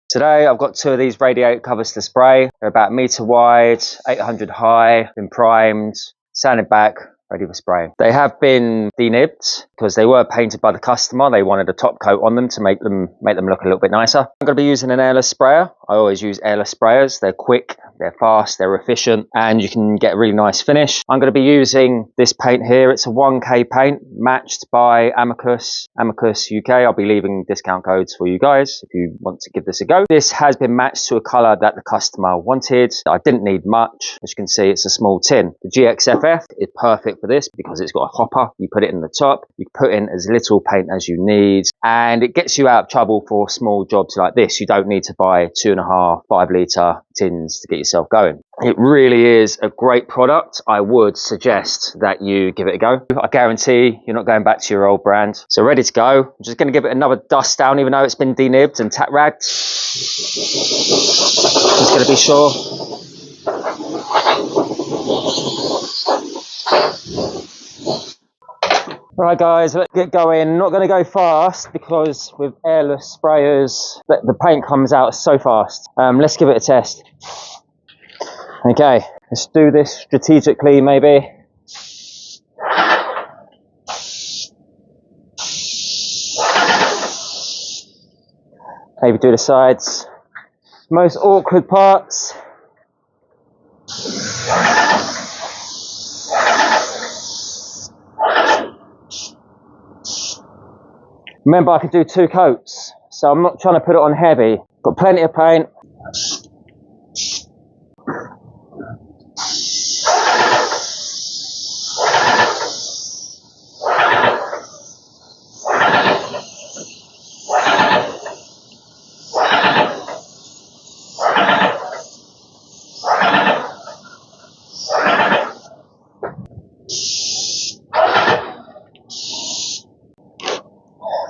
Today I've got two of these radiator covers to spray. They're about 1 meter wide, 800 high, been primed, sanded back, ready for spraying. They have been denibbed because they were painted by the customer. They wanted a top coat on them to make them look a little bit nicer. I'm going to be using an airless sprayer. I always use airless sprayers. They're quick, they're fast, they're efficient, and you can get a really nice finish. I'm going to be using this paint here. It's a 1K paint matched by Amicus UK. I'll be leaving discount codes for you guys if you want to give this a go. This has been matched to a colour that the customer wanted. I didn't need much. As you can see, it's a small tin. The gxff is perfect for this because it's got a hopper. You put it in the top, you put in as little paint as you need, and it gets you out of trouble for small jobs like this. You don't need to buy 2.5, 5 litre tins to get yourself going. It really is a great product. I would suggest that you give it a go. I guarantee you're not going back to your old brand. So ready to go. I'm just going to give it another dust down, even though it's been denibbed and tack ragged. Just going to be sure. Right guys, let's get going. Not going to go fast because with airless sprayers, the paint comes out so fast. Let's give it a test. Okay, let's do this strategically maybe. Maybe do the sides. Most awkward parts. Remember, I could do 2 coats, so I'm not trying to put it on heavy. Got plenty of paint.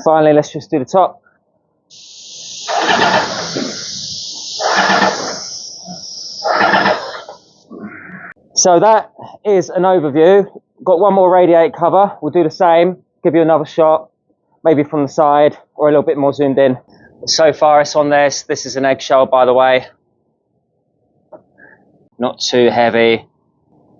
Finally, let's just do the top. So that is an overview. Got one more radiator cover. We'll do the same. Give you another shot, maybe from the side or a little bit more zoomed in. So far it's on this. This is an eggshell, by the way. Not too heavy.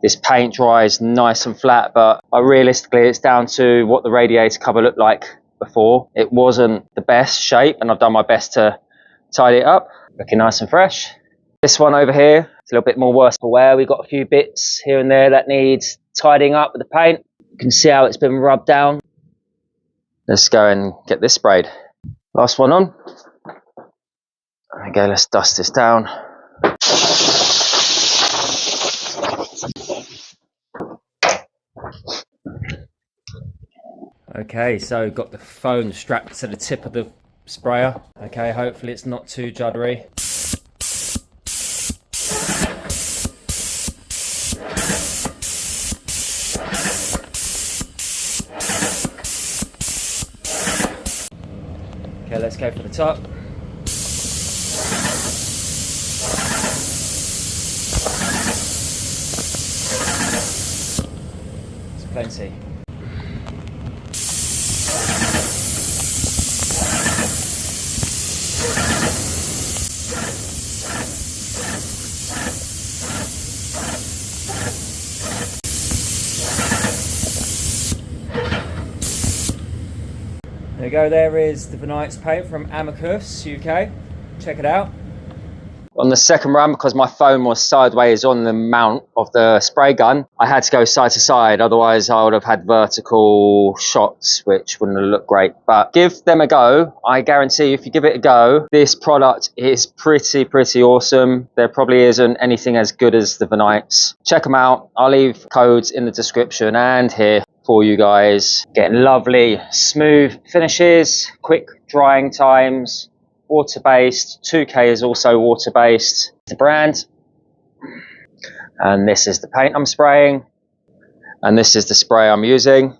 This paint dries nice and flat, but realistically it's down to what the radiator cover looked like before. It wasn't the best shape, and I've done my best to tidy it up. Looking nice and fresh. This one over here, it's a little bit more worse for wear. We've got a few bits here and there that needs tidying up with the paint. You can see how it's been rubbed down. Let's go and get this sprayed. Last one on. Okay, let's dust this down. Okay, so got the foam strapped to the tip of the sprayer. Okay, hopefully it's not too juddery. Okay, let's go for the top. It's plenty. There you go, there is the Vernites paint from Amicus UK. Check it out. On the second run, because my phone was sideways on the mount of the spray gun, I had to go side to side, otherwise I would have had vertical shots, which wouldn't have looked great. But give them a go. I guarantee if you give it a go, this product is pretty awesome. There probably isn't anything as good as the Vernites. Check them out. I'll leave codes in the description and here for you guys. Getting lovely smooth finishes, quick drying times, water-based. 2K is also water-based. The brand. And this is the paint I'm spraying. And this is the spray I'm using.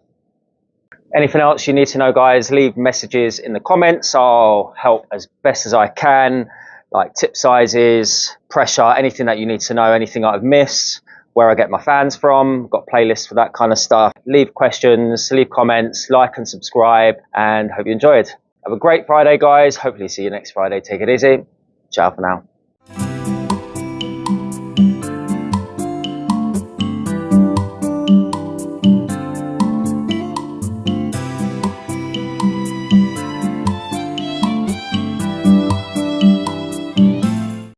Anything else you need to know, guys, leave messages in the comments. I'll help as best as I can, like tip sizes, pressure, anything that you need to know, anything I've missed, where I get my fans from. Got playlists for that kind of stuff. Leave questions, leave comments, like and subscribe, and hope you enjoyed. Have a great Friday, guys. Hopefully see you next Friday. Take it easy. Ciao for now.